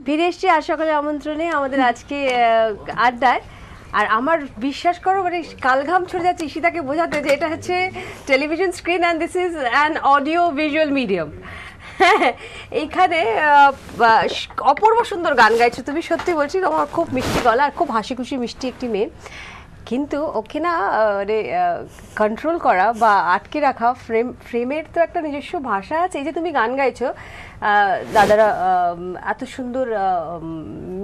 ফিরে এসছি আর সকালের আমন্ত্রণে আমাদের আজকে আড্ডায়। আর আমার বিশ্বাস করো মানে কালঘাম ছড়ে যাচ্ছে ঈশিতাকে বোঝাতে যে এটা হচ্ছে television screen and this is an audio visual medium. এইখানে অপূর্ব সুন্দর গান গাইছো তুমি, সত্যি বলছি তোমার খুব মিষ্টি গলা আর খুব হাসি খুশি মিষ্টি একটি মেয়ে, কিন্তু ওকে না মানে কন্ট্রোল করা বা আটকে রাখা, ফ্রেমের তো একটা নিজস্ব ভাষা আছে। এই যে তুমি গান গাইছো, দাদারা এত সুন্দর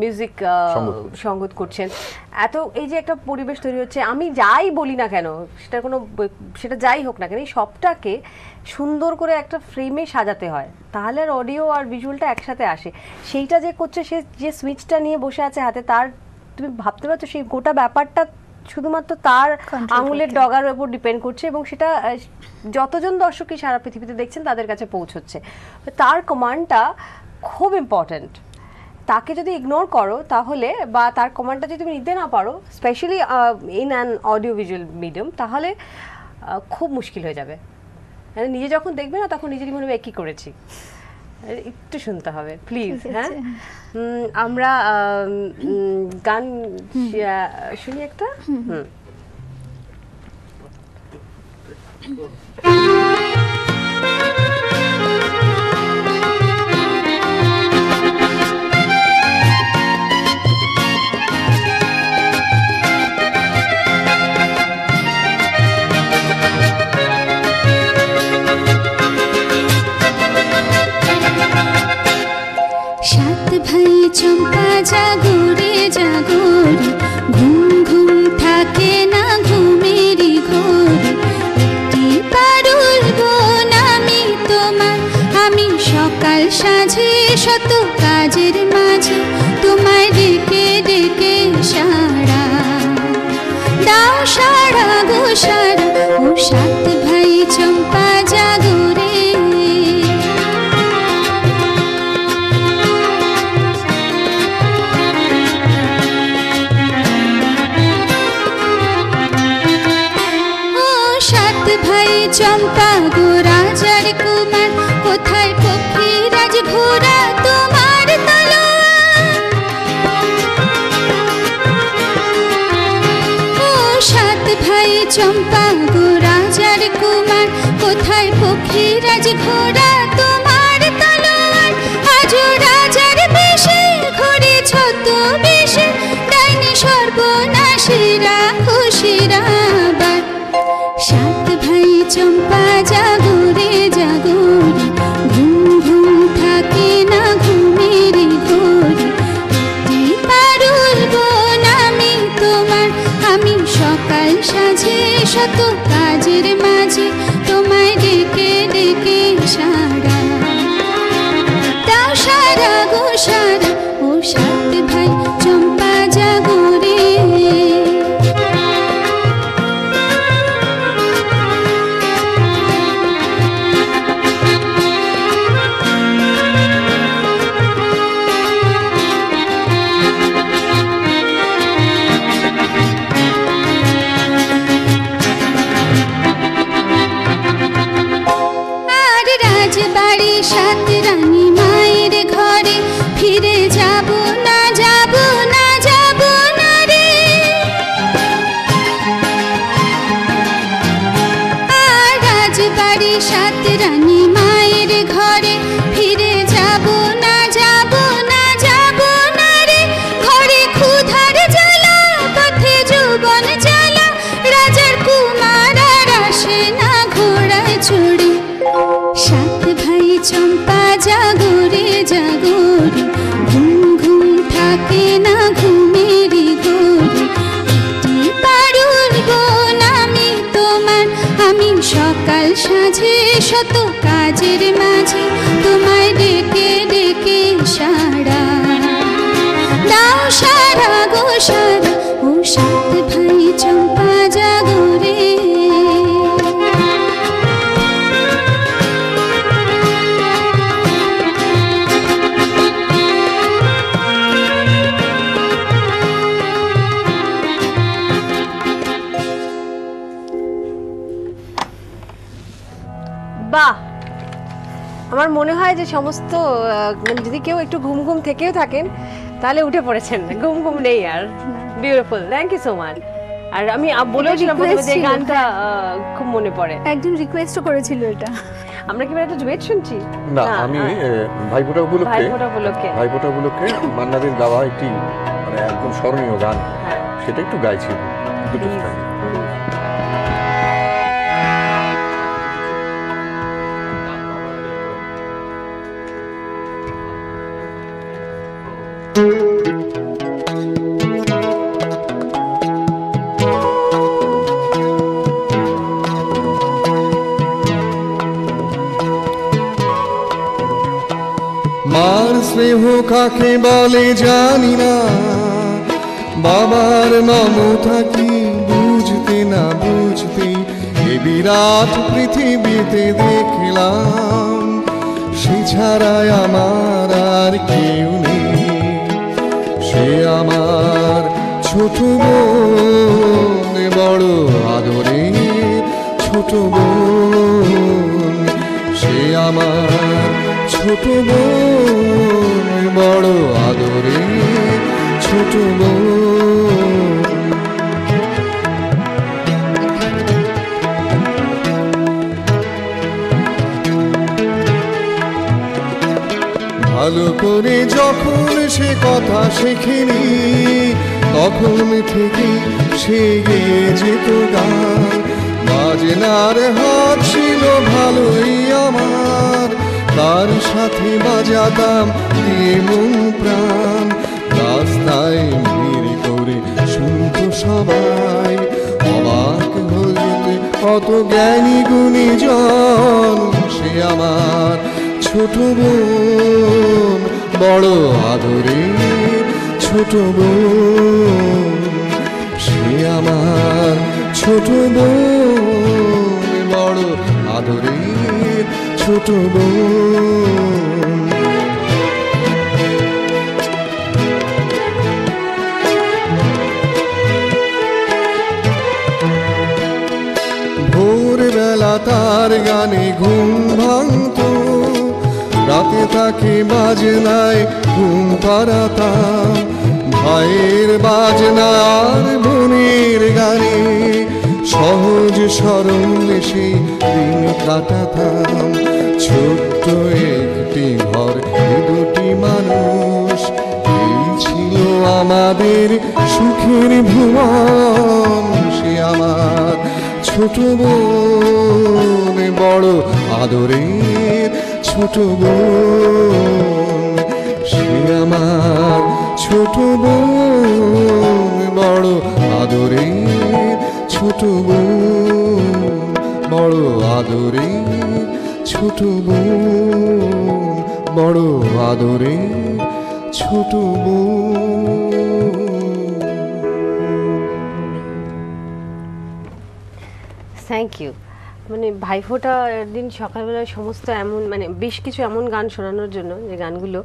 মিউজিক সঙ্গত করছেন, এত এই যে একটা পরিবেশ তৈরি হচ্ছে, আমি যাই বলি না কেন সেটা যাই হোক না কেন এই সবটাকে সুন্দর করে একটা ফ্রেমে সাজাতে হয়, তাহলে আর অডিও আর ভিজুয়ালটা একসাথে আসে। সেইটা যে করছে, সে যে সুইচটা নিয়ে বসে আছে হাতে, তার তুমি ভাবতে পারছো সেই গোটা ব্যাপারটা শুধুমাত্র তার আঙুলের ডগার উপর ডিপেন্ড করছে এবং সেটা যতজন দর্শকই সারা পৃথিবীতে দেখছেন তাদের কাছে পৌঁছচ্ছে। তার কমান্ডটা খুব ইম্পর্ট্যান্ট। তাকে যদি ইগনোর করো তাহলে, বা তার কমান্ডটা যদি তুমি নিতে না পারো, specially in an audio visual medium, তাহলে খুব মুশকিল হয়ে যাবে। নিজে যখন দেখবে না তখন নিজেরই মনে হবে কি করেছি। একটু শুনতে হবে প্লিজ। হ্যাঁ, আমরা গান শুনি একটা। চম্পা জাগরে জাগরে, ঘুম ঘুম থাকে না ঘুমেরই ঘোরে, একটি পারুল বোন আমি তোমার, আমি সকাল সাঁঝে শত কাজের মাঝে তোমায় ডেকে ডেকে সারা দাও, সারা গো সারা। ও সাত ভাই চম্পা জাগরে, চম্পা গো রাজার কুমার, কোথায় পক্ষীরাজ ঘোড়া তোমার তলোয়ার? ও সাত ভাই চম্পা গো রাজার কুমার, কোথায় পক্ষীরাজ ঘোড়া তোমার তলোয়ার? আজও রাজার বেশে ঘোরে ছত বেশে, ডাইনি সর্বনাশীরা খুশিরা আবার। সাত ভাই চম্পা জাগরে জাগরে, ঘুম ঘুম থাকে না ঘুমেরই ঘোরে, একটি পারুল বোন আমি তোমার, আমি সকাল সাঁঝে শত কাজের মাঝে তোমায় ডেকে ডেকে সারা দাও, সারা গো সারা। ও সাত ভাই চম্পা জাগরে, বাড়ি সাত রানী মায়ের ঘরে, ফিরে যাব না যাব না যাব না রে। আর রাজবাড়ি সাত রানী মায়ের ঘরে, ফিরে যাব না যাব না যাব না রে। ঘরে ক্ষুধার জ্বালা, পথে যৌবন জ্বালা, রাজার কুমার আর আসে না ঘোড়ায় চড়ে। সাত ভাই চম্পা জাগরে জাগরে, ঘুম ঘুম থাকে না ঘুমেরই ঘোরে, একটি পারুল বোন আমি তোমার, আমি সকাল সাঁঝে শত কাজের মাঝে তোমায় ডেকে ডেকে সারা দাও, সারা গো সারা। ও সাত ভাই চম্পা জাগরে, বাহ আমার মনে হয় যে সমস্ত মানে যদি কেউ একটু ঘুম ঘুম থেকেও থাকেন তাহলে উঠে পড়েছেন, ঘুম ঘুম নেই আর। Beautiful, thank you so much. আর আমি বলেছিলাম প্রথমে যে গানটা খুব মনে পড়ে, একজন রিকোয়েস্টও করেছিল এটা। আমরা কি একটা ডুয়েট শুনছি? না, আমি ভাইফোঁটা উপলক্ষে মান্নাদের গাওয়া একটি মানে একদম স্মরণীয় গান, সেটা একটু গাইছি দুটো স্টাইল। মার স্নেহ কাকে বলে জানি না, বাবার মমতা কি বুঝতে না বুঝতে এ বিরাট পৃথিবীতে দেখলাম সে ছাড়াই আমার আর কেউ নেই। সে আমার ছোট বোন, বড় আদরে ছোট বোন। সে আমার ছোট বোন, বড় আদরে ছোট বোন। ভালো করে যখন সে কথা শেখেনি, তখন থেকে সে গেয়ে যেত গান। বাজনার হাত ছিল ভালোই আমার, তার সাথে বাজাতাম দিয়ে মন প্রাণ। রাস্তায় ভিড় করে শুনতো সবাই, অবাক হইতে কত জ্ঞানী গুণী জন। সে আমার ছোট বোন, বড় আদরে ছোট বোন। সে আমার ছোট বোন, বড় আদরে ছোট বোন। ভোরবেলা তার গানে ঘুম ভাঙতো, রাতে তাকে বাজনায় ঘুম পাড়াতাম। ভাইয়ের বাজনা আর বোনের গানে সহজ সরল সেই দিন কাটাতাম। ছোট্ট একটি ঘর, দুটি মানুষ, এই ছিল আমাদের সুখের ভুবন। সে আমার ছোট বোন, বড় আদরের ছোট বোন। সে আমার ছোট বোন, বড় আদরের ছোট বোন। বড় আদরের ছোট বোন, বড় আদরের ছোট বোন। Thank you. মানে ভাইফোঁটার দিন সকালবেলা সমস্ত এমন মানে বেশ কিছু এমন গান শোনানোর জন্য, যে গানগুলো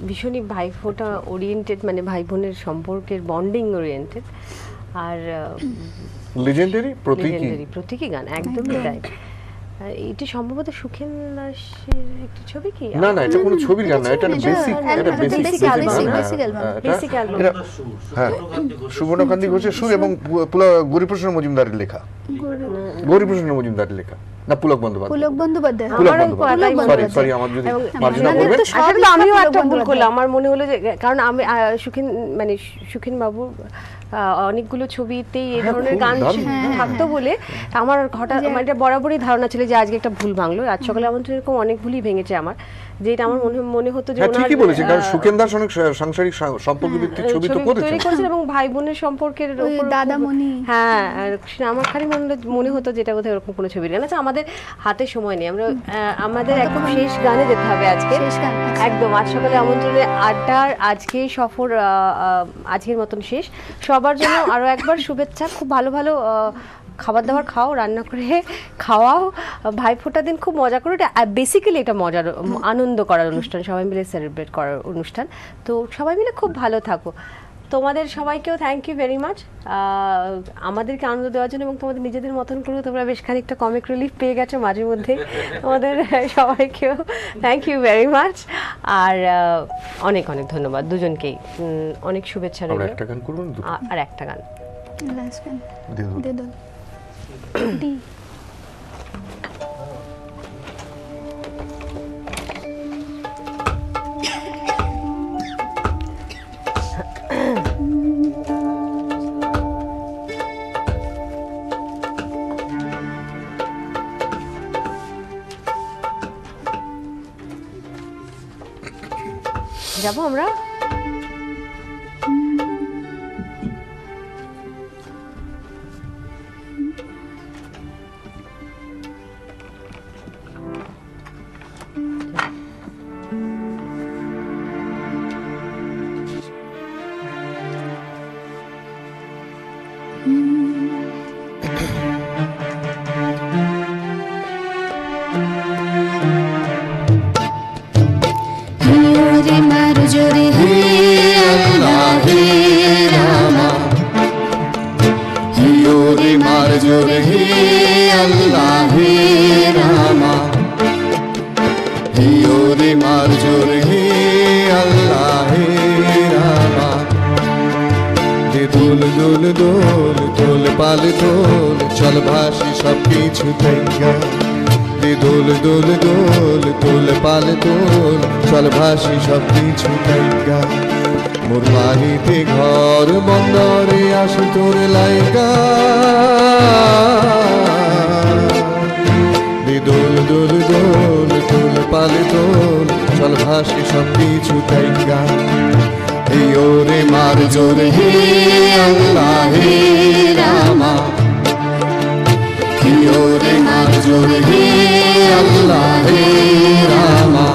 ভীষণই ভাইফোঁটা ওরিয়েন্টেড, মানে ভাই বোনের সম্পর্কের বন্ডিং ওরিয়েন্টেড। আর লেজেন্ডারি প্রতীকী গান, একদমই তাই। এটি সম্ভবত সুখেন দাসের একটি ছবি কি? না না, এটা কোনো ছবির গান না, এটা বেসিক, এটা বেসিক অ্যালবাম। হ্যাঁ, সুবর্ণকান্তি ঘোষের সুর এবং গৌরীপ্রসন্ন মজুমদারের লেখা। গৌরীপ্রসন্ন মজুমদারের লেখা না, পুলক বন্দ্যোপাধ্যায়। সরি, আমার যদি মার্জনা করবেন। আসলে আমিও একটা ভুল করলাম, আমার মনে হলো যে কারণ আমি সুখেন বাবু অনেকগুলো ছবিতেই এই ধরনের গান থাকতো বলে আমার হঠাৎ মানে এটা বরাবরই ধারণা ছিল যে আজকে একটা ভুল ভাঙলো। আজ সকালে আমার এরকম অনেক ভুলই ভেঙেছে আমার, যেটা আমার মনে হতো যে ঠিকই বলেছেন, কারণ সুখেন দাস অনেক সাংসারিক সম্পর্ক ভিত্তিক ছবি তো করেছেন এবং ভাই বোনের সম্পর্কের দাদামণি। হ্যাঁ, আমার খালি মনে হতো যেটা বোধহয় এরকম কোনো ছবি গান। আচ্ছা, আমাদের হাতে সময় নেই, আমরা আমাদের একদম শেষ গানে যেতে হবে আজকে। একদম আজ সকালে আমন্ত্রণে আড্ডার আজকে সফর আজকের মতন শেষ। সবার জন্য আরো একবার শুভেচ্ছা। খুব ভালো ভালো খাবার দাবার খাও, রান্না করে খাওয়াও, ভাইফোঁটা দিন খুব মজা করো। এটা বেসিক্যালি এটা মজার আনন্দ করার অনুষ্ঠান, সবাই মিলে সেলিব্রেট করার অনুষ্ঠান। তো সবাই মিলে খুব ভালো থাকো। তোমাদের সবাইকেও থ্যাংক ইউ ভেরি মাচ আমাদেরকে আনন্দ দেওয়ার জন্য, এবং তোমাদের নিজেদের মতন করে তোমরা বেশ খানিকটা কমিক রিলিফ পেয়ে গেছো মাঝে মধ্যে। তোমাদের সবাইকেও থ্যাংক ইউ ভেরি মাচ, আর অনেক অনেক ধন্যবাদ দুজনকেই। অনেক শুভেচ্ছা রইল। একটা গান করুন, আর একটা গান লাস্ট গান দিয়ে দে দোল ডি। যাবো আমরা। रे मार जोरे हे अल्लाह हे रामा, हियो रे मार जोरे हे अल्लाह हे रामा, हियो रे मार जोरे हे अल्लाह हे रामा। दे दोल दोल दोल दोल पाल दोल चल भाषी सब কিছু तैया। দে দোল দোল দোল দোল পাল দোল চল ভাসি সব কিছু তাইগা। মোর বাড়িতে ঘর বন্দরে আসে তোর লাইগা। দে দোল দোল দোল দোল পাল দোল চল ভাসি সব কিছু তাইগা। হিও রে মার জোরে হে আল্লাহ হে রামা, हियो रे मार जोरे हे अल्लाह हे रामा।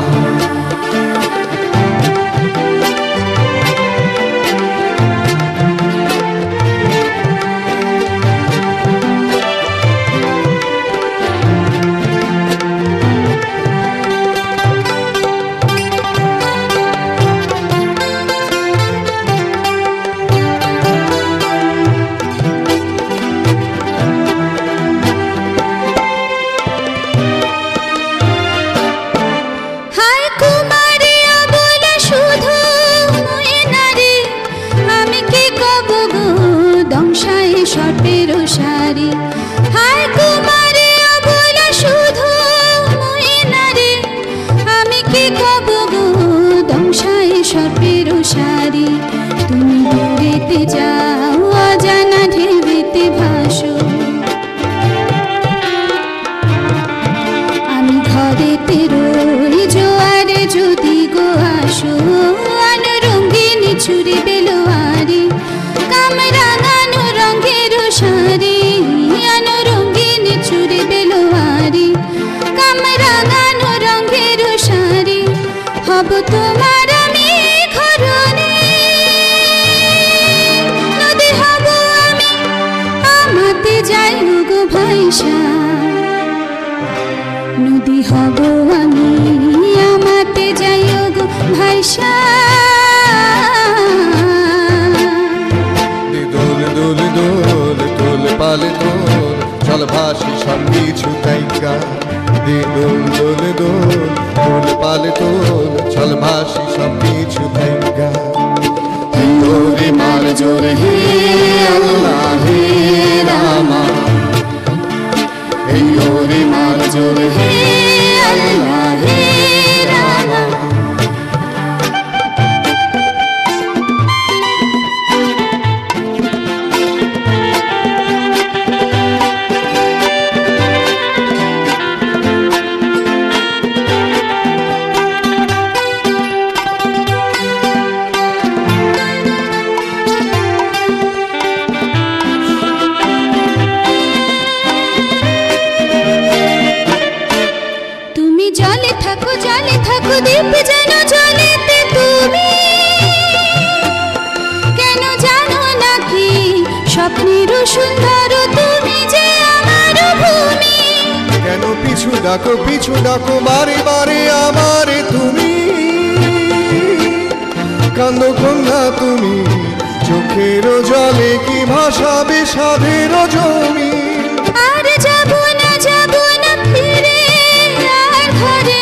হব তোমার আমি ঘরণী, নদী হব আমি আমাতে যাই গো ভাইসা। নদী হব আমি আমাতে যাই গো ভাইসা। দোল দোল দোল দোল পাল দোল চল ভাসি সব কিছু তাইগা। দে দোল দোল দোল দোল পাল দোল চল ভাসি সব কিছু তাইগা। হিও রে মার জোরে হে আল্লাহ হে রামা, হিও রে মার জোরে হে আল্লাহ হে রামা। দীপ যেন জ্বলেতে তুমি, কেন জানো নাকি স্বপ্নের সুন্দর তুমি যে আমার ভূমি। কেন পিছু ডাকো বারে বারে আমারে তুমি, কান্দো কন্যা তুমি চোখের জলে কি ভাসাবে সাধের জমি, আর যাব না ফিরে আর ঘরে,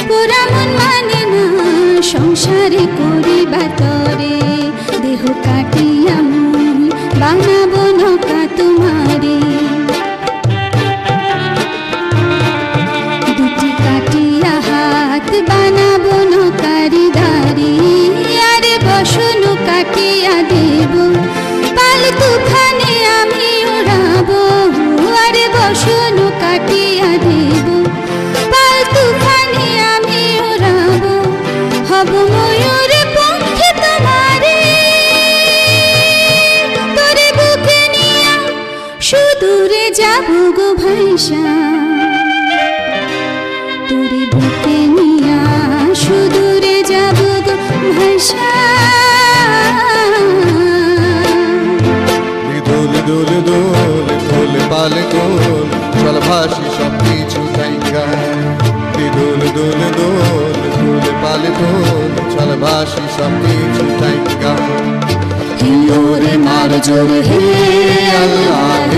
পোড়া মন মানে না সংসারে করিবা তরে, দেহ কাটিয়া মুই বানাবো নৌকা তোমারে, দুটি কাটিয়া হাত বানাবো নৌকারি দাঁড়ি, আরে বসন কাটিয়া দেব পাল তুফানে আমি উড়াবো, আরে বসন কাটিয়া দেব পাল তুফানে আমি উড়াবো, হব ময়ূর পঙ্খে তোমারে, তোরে বুকে নিয়া সুদূরে যাবো গো ভাইসা, তোরে বুকে নিয়া সুদূরে যাবো গো ভাইসা। দোল দোল দোল দোল পাল দোল চল ভাসি সব কিছু থাইকা, দোল দোল দোল দোল পাল দোল চল ভাসি সব কিছু থাইকা। হিলোরে মার জোর হে আল্লাহ